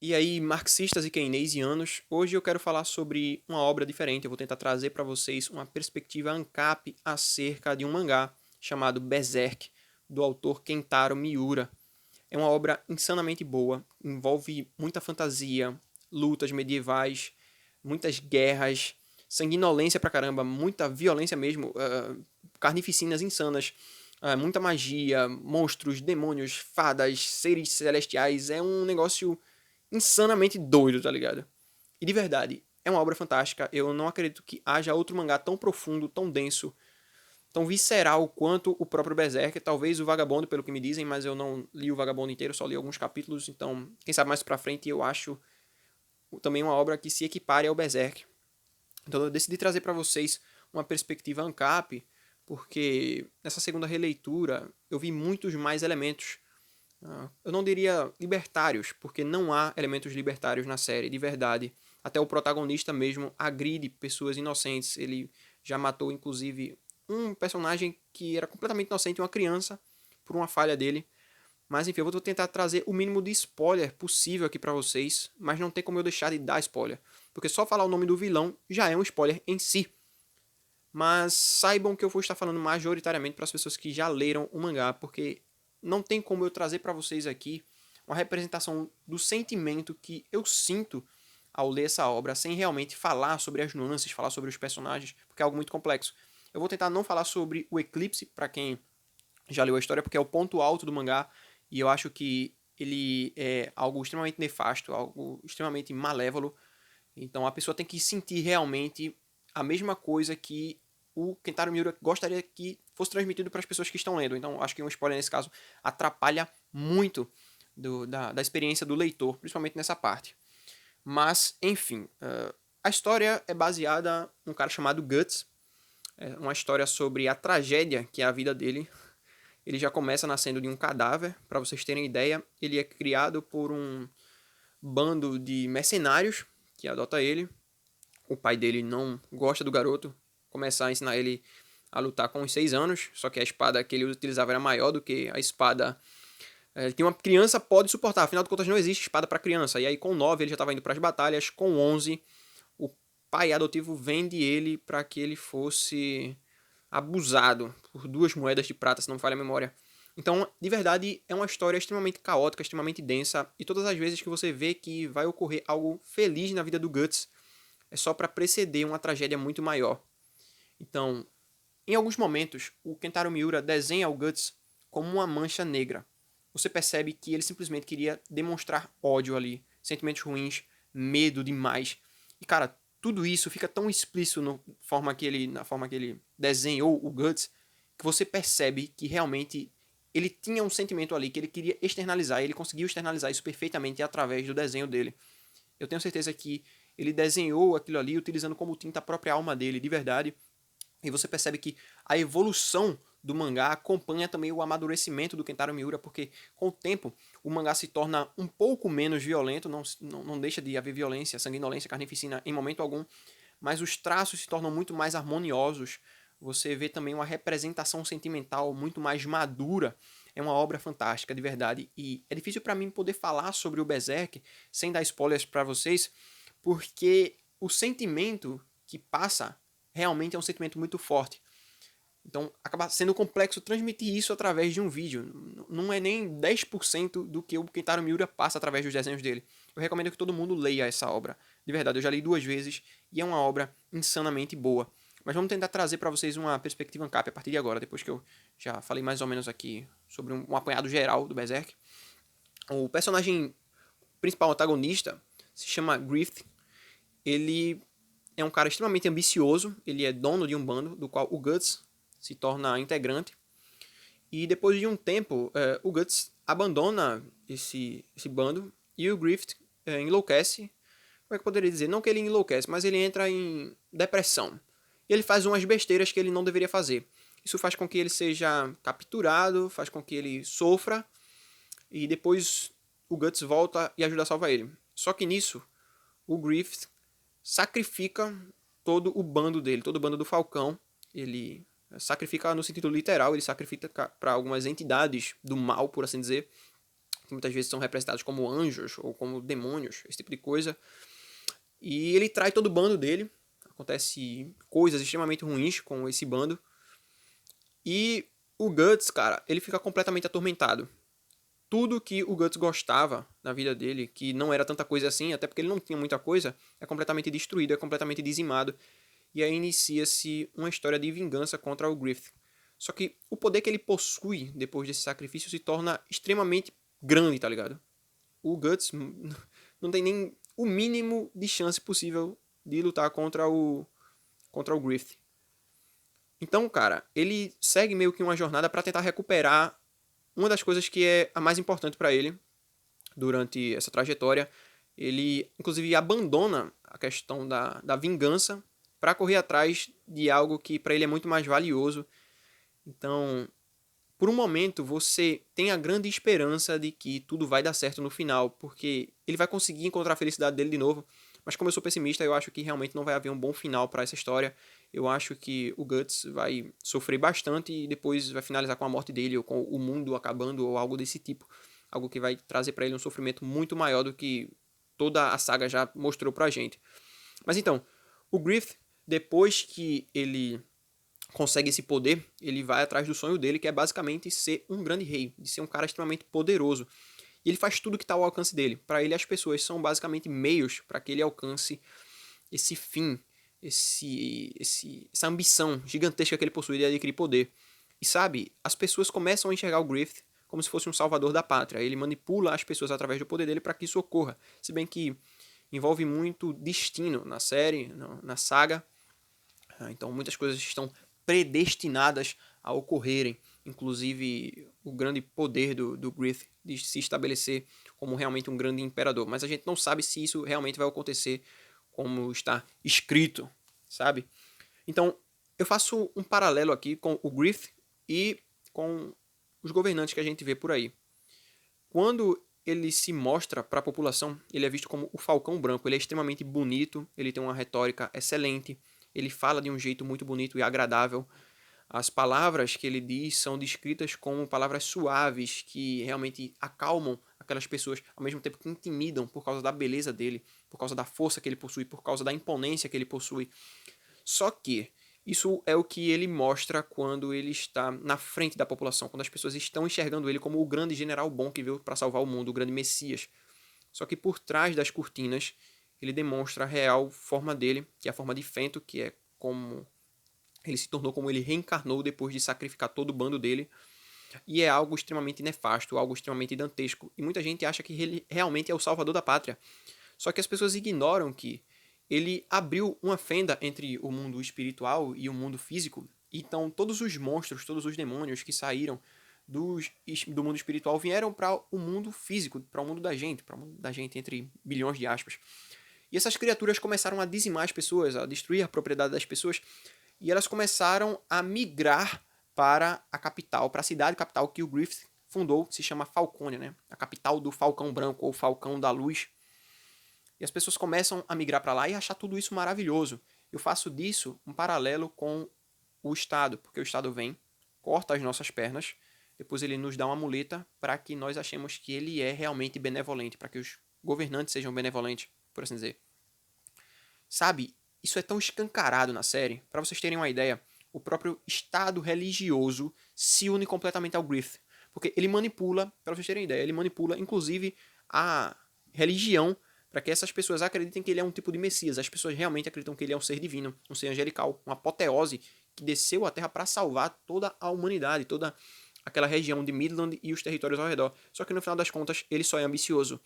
E aí, marxistas e keynesianos, hoje eu quero falar sobre uma obra diferente. Eu vou tentar trazer para vocês uma perspectiva ANCAP acerca de um mangá chamado Berserk, do autor Kentaro Miura. É uma obra insanamente boa, envolve muita fantasia, lutas medievais, muitas guerras, sanguinolência pra caramba, muita violência mesmo, carnificinas insanas, muita magia, monstros, demônios, fadas, seres celestiais. É um negócio insanamente doido, tá ligado? E de verdade, é uma obra fantástica. Eu não acredito que haja outro mangá tão profundo, tão denso, tão visceral quanto o próprio Berserk. Talvez o Vagabondo, pelo que me dizem, mas eu não li o Vagabondo inteiro, só li alguns capítulos. Então, quem sabe mais pra frente eu acho também uma obra que se equipare ao Berserk. Então eu decidi trazer para vocês uma perspectiva ANCAP, porque nessa segunda releitura eu vi muitos mais elementos. Eu não diria libertários, porque não há elementos libertários na série, de verdade. Até o protagonista mesmo agride pessoas inocentes. Ele já matou, inclusive, um personagem que era completamente inocente, uma criança, por uma falha dele. Mas enfim, eu vou tentar trazer o mínimo de spoiler possível aqui pra vocês, mas não tem como eu deixar de dar spoiler, porque só falar o nome do vilão já é um spoiler em si. Mas saibam que eu vou estar falando majoritariamente para as pessoas que já leram o mangá, porque não tem como eu trazer para vocês aqui uma representação do sentimento que eu sinto ao ler essa obra, sem realmente falar sobre as nuances, falar sobre os personagens, porque é algo muito complexo. Eu vou tentar não falar sobre o eclipse, para quem já leu a história, porque é o ponto alto do mangá, e eu acho que ele é algo extremamente nefasto, algo extremamente malévolo. Então a pessoa tem que sentir realmente a mesma coisa que o Kentaro Miura gostaria que fosse transmitido para as pessoas que estão lendo. Então acho que um spoiler nesse caso atrapalha muito da experiência do leitor, principalmente nessa parte. Mas, enfim, a história é baseada num cara chamado Guts, é uma história sobre a tragédia que é a vida dele. Ele já começa nascendo de um cadáver, para vocês terem ideia. Ele é criado por um bando de mercenários que adota ele. O pai dele não gosta do garoto, começa a ensinar ele a lutar com os 6 anos, só que a espada que ele utilizava era maior do que a espada que uma criança pode suportar. Afinal de contas, não existe espada para criança. E aí, com 9, ele já estava indo para as batalhas. Com 11, o pai adotivo vende ele para que ele fosse abusado por 2 moedas de prata, se não me falha a memória. Então, de verdade, é uma história extremamente caótica, extremamente densa. E todas as vezes que você vê que vai ocorrer algo feliz na vida do Guts, é só para preceder uma tragédia muito maior. Então, em alguns momentos, o Kentaro Miura desenha o Guts como uma mancha negra. Você percebe que ele simplesmente queria demonstrar ódio ali, sentimentos ruins, medo demais. E cara, tudo isso fica tão explícito na forma que ele desenhou o Guts, que você percebe que realmente ele tinha um sentimento ali que ele queria externalizar, e ele conseguiu externalizar isso perfeitamente através do desenho dele. Eu tenho certeza que ele desenhou aquilo ali utilizando como tinta a própria alma dele, de verdade. E você percebe que a evolução do mangá acompanha também o amadurecimento do Kentaro Miura, porque com o tempo o mangá se torna um pouco menos violento, não deixa de haver violência, sanguinolência, carnificina em momento algum, mas os traços se tornam muito mais harmoniosos. Você vê também uma representação sentimental muito mais madura. É uma obra fantástica, de verdade. E é difícil para mim poder falar sobre o Berserk sem dar spoilers para vocês, porque o sentimento que passa realmente é um sentimento muito forte. Então acaba sendo complexo transmitir isso através de um vídeo. Não é nem 10% do que o Kentaro Miura passa através dos desenhos dele. Eu recomendo que todo mundo leia essa obra. De verdade, eu já li 2 vezes e é uma obra insanamente boa. Mas vamos tentar trazer para vocês uma perspectiva ANCAP a partir de agora, depois que eu já falei mais ou menos aqui sobre um apanhado geral do Berserk. O personagem principal antagonista se chama Griffith. Ele é um cara extremamente ambicioso, ele é dono de um bando, do qual o Guts se torna integrante. E depois de um tempo, o Guts abandona esse bando e o Griffith enlouquece. Como é que eu poderia dizer? Não que ele enlouquece, mas ele entra em depressão. E ele faz umas besteiras que ele não deveria fazer. Isso faz com que ele seja capturado, faz com que ele sofra, e depois o Guts volta e ajuda a salvar ele. Só que nisso, o Griffith sacrifica todo o bando dele, todo o bando do Falcão. Ele sacrifica no sentido literal, ele sacrifica para algumas entidades do mal, por assim dizer, que muitas vezes são representados como anjos ou como demônios, esse tipo de coisa. E ele trai todo o bando dele. Acontece coisas extremamente ruins com esse bando. E o Guts, cara, ele fica completamente atormentado. Tudo que o Guts gostava na vida dele, que não era tanta coisa assim, até porque ele não tinha muita coisa, é completamente destruído, é completamente dizimado. E aí inicia-se uma história de vingança contra o Griffith. Só que o poder que ele possui depois desse sacrifício se torna extremamente grande, tá ligado? O Guts não tem nem o mínimo de chance possível de lutar contra o Griffith. Então, cara, ele segue meio que uma jornada para tentar recuperar uma das coisas que é a mais importante para ele durante essa trajetória. Ele, inclusive, abandona a questão da vingança para correr atrás de algo que para ele é muito mais valioso. Então, por um momento, você tem a grande esperança de que tudo vai dar certo no final, porque ele vai conseguir encontrar a felicidade dele de novo. Mas como eu sou pessimista, eu acho que realmente não vai haver um bom final para essa história. Eu acho que o Guts vai sofrer bastante e depois vai finalizar com a morte dele, ou com o mundo acabando, ou algo desse tipo. Algo que vai trazer para ele um sofrimento muito maior do que toda a saga já mostrou pra gente. Mas então, o Griffith, depois que ele consegue esse poder, ele vai atrás do sonho dele, que é basicamente ser um grande rei, de ser um cara extremamente poderoso. E ele faz tudo que está ao alcance dele. Para ele, as pessoas são basicamente meios para que ele alcance esse fim, essa ambição gigantesca que ele possui de adquirir poder. E sabe, as pessoas começam a enxergar o Griffith como se fosse um salvador da pátria. Ele manipula as pessoas através do poder dele para que isso ocorra. Se bem que envolve muito destino na série, na saga. Então muitas coisas estão predestinadas a ocorrerem. Inclusive o grande poder do Griffith de se estabelecer como realmente um grande imperador. Mas a gente não sabe se isso realmente vai acontecer como está escrito, sabe? Então, eu faço um paralelo aqui com o Griffith e com os governantes que a gente vê por aí. Quando ele se mostra para a população, ele é visto como o Falcão Branco. Ele é extremamente bonito, ele tem uma retórica excelente, ele fala de um jeito muito bonito e agradável. As palavras que ele diz são descritas como palavras suaves, que realmente acalmam aquelas pessoas, ao mesmo tempo que intimidam por causa da beleza dele, por causa da força que ele possui, por causa da imponência que ele possui. Só que isso é o que ele mostra quando ele está na frente da população, quando as pessoas estão enxergando ele como o grande general bom que veio para salvar o mundo, o grande Messias. Só que por trás das cortinas, ele demonstra a real forma dele, que é a forma de Fento, que é como ele se tornou, como ele reencarnou depois de sacrificar todo o bando dele. E é algo extremamente nefasto, algo extremamente dantesco. E muita gente acha que ele realmente é o salvador da pátria. Só que as pessoas ignoram que ele abriu uma fenda entre o mundo espiritual e o mundo físico. Então todos os monstros, todos os demônios que saíram do mundo espiritual vieram para o mundo físico, para o mundo da gente, para o mundo da gente entre bilhões de aspas. E essas criaturas começaram a dizimar as pessoas, a destruir a propriedade das pessoas, e elas começaram a migrar para a capital, para a cidade capital que o Griffith fundou, que se chama Falcônia, né? A capital do Falcão Branco, ou Falcão da Luz. E as pessoas começam a migrar para lá e achar tudo isso maravilhoso. Eu faço disso um paralelo com o Estado, porque o Estado vem, corta as nossas pernas, depois ele nos dá uma muleta para que nós achemos que ele é realmente benevolente, para que os governantes sejam benevolentes, por assim dizer. Sabe, isso é tão escancarado na série. Para vocês terem uma ideia, o próprio Estado religioso se une completamente ao Griffith. Porque ele manipula, para vocês terem ideia, ele manipula inclusive a religião para que essas pessoas acreditem que ele é um tipo de Messias. As pessoas realmente acreditam que ele é um ser divino, um ser angelical, uma apoteose que desceu à Terra para salvar toda a humanidade, toda aquela região de Midland e os territórios ao redor. Só que no final das contas, ele só é ambicioso.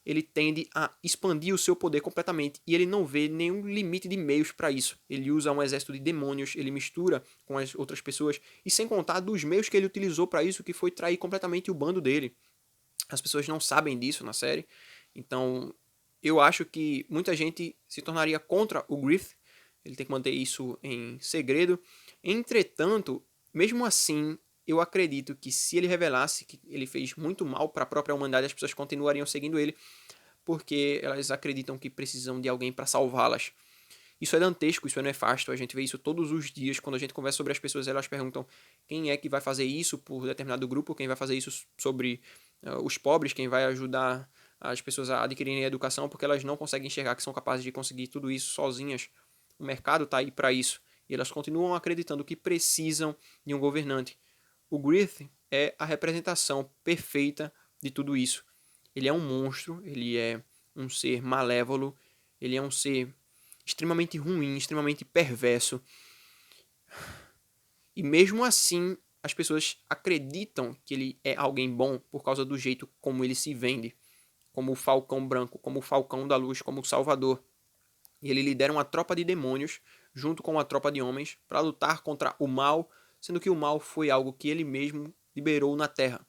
Ele tende a expandir o seu poder completamente e ele não vê nenhum limite de meios para isso. Ele usa um exército de demônios, ele mistura com as outras pessoas e sem contar dos meios que ele utilizou para isso, que foi trair completamente o bando dele. As pessoas não sabem disso na série, então eu acho que muita gente se tornaria contra o Griffith. Ele tem que manter isso em segredo. Entretanto, mesmo assim, eu acredito que se ele revelasse que ele fez muito mal para a própria humanidade, as pessoas continuariam seguindo ele, porque elas acreditam que precisam de alguém para salvá-las. Isso é dantesco, isso é nefasto, a gente vê isso todos os dias, quando a gente conversa sobre as pessoas, elas perguntam quem é que vai fazer isso por determinado grupo, quem vai fazer isso sobre os pobres, quem vai ajudar as pessoas a adquirirem a educação, porque elas não conseguem enxergar que são capazes de conseguir tudo isso sozinhas. O mercado está aí para isso. E elas continuam acreditando que precisam de um governante. O Griffith é a representação perfeita de tudo isso. Ele é um monstro, ele é um ser malévolo, ele é um ser extremamente ruim, extremamente perverso. E mesmo assim, as pessoas acreditam que ele é alguém bom por causa do jeito como ele se vende. Como o Falcão Branco, como o Falcão da Luz, como o Salvador. E ele lidera uma tropa de demônios, junto com uma tropa de homens, para lutar contra o mal, sendo que o mal foi algo que ele mesmo liberou na Terra.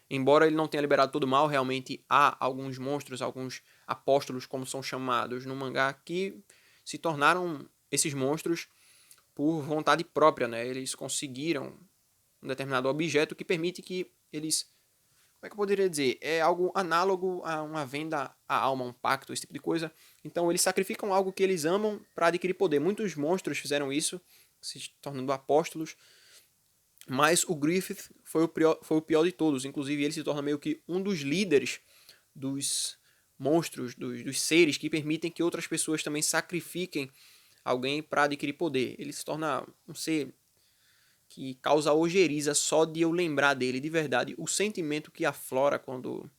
Embora ele não tenha liberado todo o mal, realmente há alguns monstros, alguns apóstolos, como são chamados no mangá, que se tornaram esses monstros por vontade própria, né? Eles conseguiram um determinado objeto que permite que eles... Como é que eu poderia dizer? É algo análogo a uma venda à alma, um pacto, esse tipo de coisa. Então eles sacrificam algo que eles amam para adquirir poder. Muitos monstros fizeram isso, se tornando apóstolos. Mas o Griffith foi o pior de todos. Inclusive ele se torna meio que um dos líderes dos monstros, dos seres que permitem que outras pessoas também sacrifiquem alguém para adquirir poder. Ele se torna um ser que causa ojeriza só de eu lembrar dele. De verdade, o sentimento que aflora quando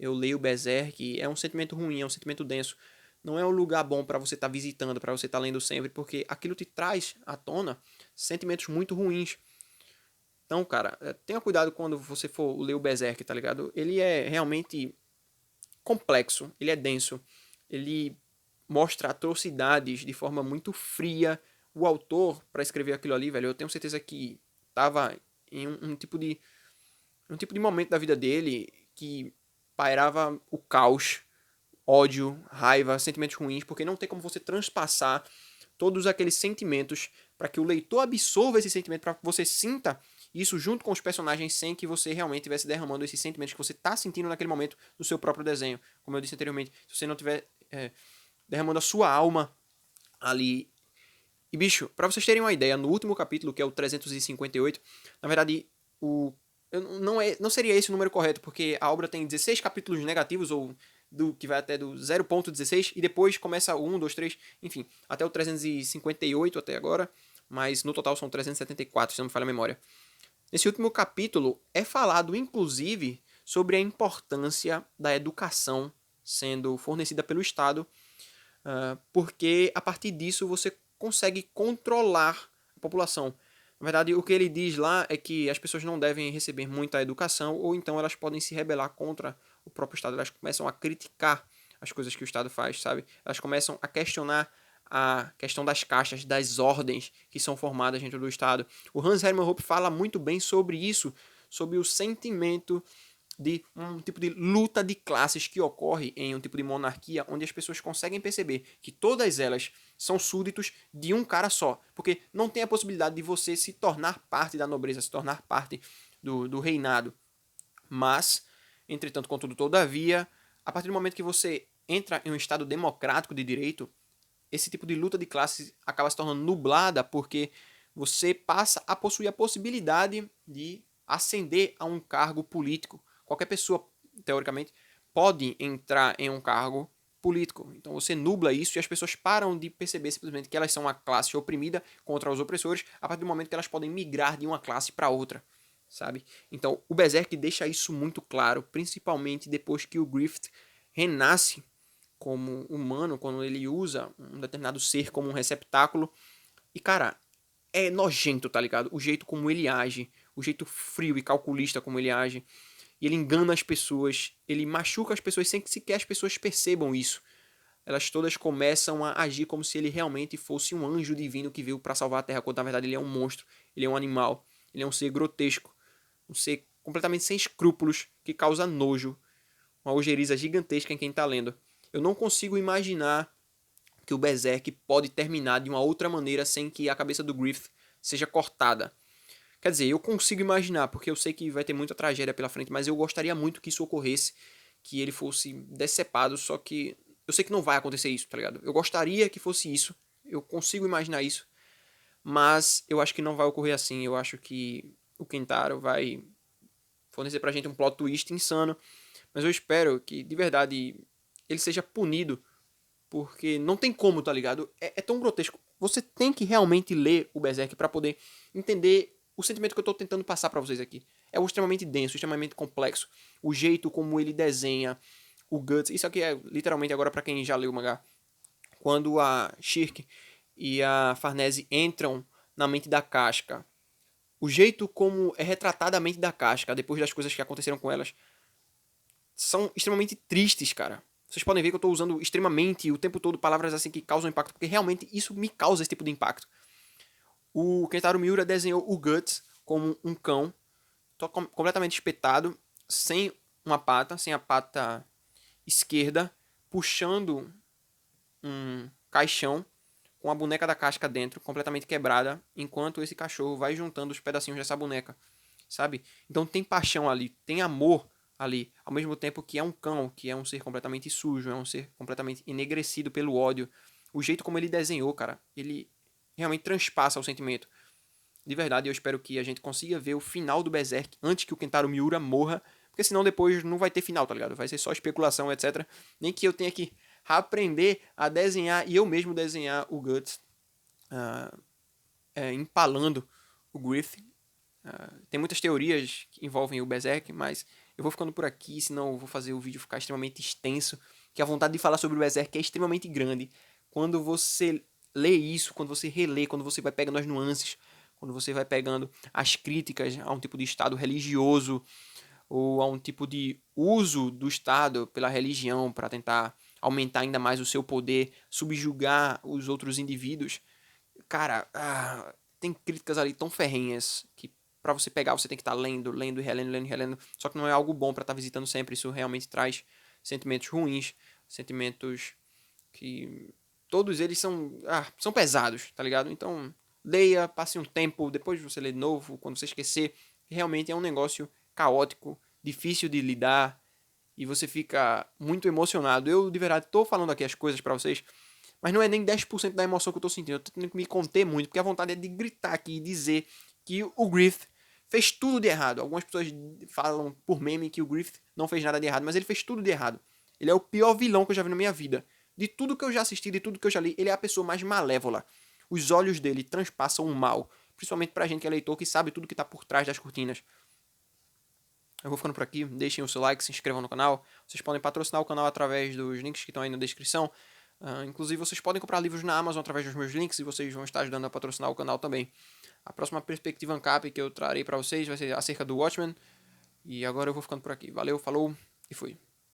eu leio Berserk é um sentimento ruim, é um sentimento denso. Não é um lugar bom para você estar visitando, para você estar lendo sempre, porque aquilo te traz à tona sentimentos muito ruins. Então, cara, tenha cuidado quando você for ler o Berserk, tá ligado? Ele é realmente complexo, ele é denso, ele mostra atrocidades de forma muito fria. O autor, para escrever aquilo ali, velho, eu tenho certeza que tava em um tipo de momento da vida dele que pairava o caos, ódio, raiva, sentimentos ruins, porque não tem como você transpassar todos aqueles sentimentos para que o leitor absorva esse sentimento, para que você sinta isso junto com os personagens sem que você realmente estivesse derramando esses sentimentos que você está sentindo naquele momento no seu próprio desenho. Como eu disse anteriormente, se você não estiver derramando a sua alma ali. E bicho, para vocês terem uma ideia, no último capítulo, que é o 358, na verdade, não seria esse o número correto, porque a obra tem 16 capítulos negativos, ou do que vai até do 0.16, e depois começa o 1, 2, 3, enfim, até o 358 até agora, mas no total são 374, se não me falha a memória. Nesse último capítulo é falado, inclusive, sobre a importância da educação sendo fornecida pelo Estado, porque a partir disso você consegue controlar a população. Na verdade, o que ele diz lá é que as pessoas não devem receber muita educação, ou então elas podem se rebelar contra o próprio Estado. Elas começam a criticar as coisas que o Estado faz, sabe? Elas começam a questionar a questão das caixas, das ordens que são formadas dentro do Estado. O Hans Hermann Hoppe fala muito bem sobre isso, sobre o sentimento de um tipo de luta de classes que ocorre em um tipo de monarquia, onde as pessoas conseguem perceber que todas elas são súditos de um cara só, porque não tem a possibilidade de você se tornar parte da nobreza, se tornar parte do reinado. Mas, entretanto, contudo, todavia, a partir do momento que você entra em um estado democrático de direito, esse tipo de luta de classes acaba se tornando nublada, porque você passa a possuir a possibilidade de ascender a um cargo político. Qualquer pessoa, teoricamente, pode entrar em um cargo político. Então você nubla isso e as pessoas param de perceber simplesmente que elas são uma classe oprimida contra os opressores a partir do momento que elas podem migrar de uma classe para outra, sabe? Então o Berserk deixa isso muito claro, principalmente depois que o Griffith renasce como humano, quando ele usa um determinado ser como um receptáculo. E, cara, é nojento, tá ligado? O jeito como ele age, o jeito frio e calculista como ele age. E ele engana as pessoas, ele machuca as pessoas sem que sequer as pessoas percebam isso. Elas todas começam a agir como se ele realmente fosse um anjo divino que veio para salvar a Terra, quando na verdade ele é um monstro, ele é um animal, ele é um ser grotesco, um ser completamente sem escrúpulos, que causa nojo, uma ojeriza gigantesca em quem tá lendo. Eu não consigo imaginar que o Berserk pode terminar de uma outra maneira sem que a cabeça do Griffith seja cortada. Quer dizer, eu consigo imaginar, porque eu sei que vai ter muita tragédia pela frente, mas eu gostaria muito que isso ocorresse, que ele fosse decepado, só que eu sei que não vai acontecer isso, tá ligado? Eu gostaria que fosse isso, eu consigo imaginar isso, mas eu acho que não vai ocorrer assim. Eu acho que o Kentaro vai fornecer pra gente um plot twist insano. Mas eu espero que, de verdade, ele seja punido, porque não tem como, tá ligado? É tão grotesco. Você tem que realmente ler o Berserk pra poder entender o sentimento que eu tô tentando passar pra vocês aqui. É o extremamente denso, extremamente complexo. O jeito como ele desenha o Guts. Isso aqui é literalmente agora pra quem já leu o mangá. Quando a Shirk e a Farnese entram na mente da Casca, o jeito como é retratada a mente da Casca depois das coisas que aconteceram com elas são extremamente tristes, cara. Vocês podem ver que eu tô usando extremamente o tempo todo palavras assim que causam impacto, porque realmente isso me causa esse tipo de impacto. O Kentaro Miura desenhou o Guts como um cão, completamente espetado, sem uma pata, sem a pata esquerda, puxando um caixão com a boneca da Casca dentro, completamente quebrada, enquanto esse cachorro vai juntando os pedacinhos dessa boneca, sabe? Então tem paixão ali, tem amor ali, ao mesmo tempo que é um cão, que é um ser completamente sujo, é um ser completamente enegrecido pelo ódio. O jeito como ele desenhou, cara, ele realmente transpassa o sentimento. De verdade, eu espero que a gente consiga ver o final do Berserk antes que o Kentaro Miura morra, porque senão depois não vai ter final, tá ligado? Vai ser só especulação, etc. Nem que eu tenha que aprender a desenhar e eu mesmo desenhar o Guts empalando o Griff. Tem muitas teorias que envolvem o Berserk, mas eu vou ficando por aqui, senão eu vou fazer o vídeo ficar extremamente extenso, que a vontade de falar sobre o Berserk é extremamente grande. Quando você lê isso, quando você relê, quando você vai pegando as nuances, quando você vai pegando as críticas a um tipo de estado religioso ou a um tipo de uso do Estado pela religião para tentar aumentar ainda mais o seu poder, subjugar os outros indivíduos, cara, tem críticas ali tão ferrenhas que pra você pegar você tem que estar lendo, lendo e relendo, lendo e relendo. Só que não é algo bom pra estar visitando sempre. Isso realmente traz sentimentos ruins, sentimentos que todos eles são pesados, tá ligado? Então, leia, passe um tempo, depois você lê de novo, quando você esquecer. Realmente é um negócio caótico, difícil de lidar e você fica muito emocionado. Eu, de verdade, tô falando aqui as coisas pra vocês, mas não é nem 10% da emoção que eu tô sentindo. Eu tô tendo que me conter muito, porque a vontade é de gritar aqui e dizer que o Griffith fez tudo de errado. Algumas pessoas falam por meme que o Griffith não fez nada de errado, mas ele fez tudo de errado. Ele é o pior vilão que eu já vi na minha vida. De tudo que eu já assisti, de tudo que eu já li, ele é a pessoa mais malévola. Os olhos dele transpassam o mal, principalmente pra gente que é leitor, que sabe tudo que tá por trás das cortinas. Eu vou ficando por aqui, deixem o seu like, se inscrevam no canal. Vocês podem patrocinar o canal através dos links que estão aí na descrição. Inclusive, vocês podem comprar livros na Amazon através dos meus links e vocês vão estar ajudando a patrocinar o canal também. A próxima perspectiva ANCAP que eu trarei para vocês vai ser acerca do Watchmen. E agora eu vou ficando por aqui. Valeu, falou e fui.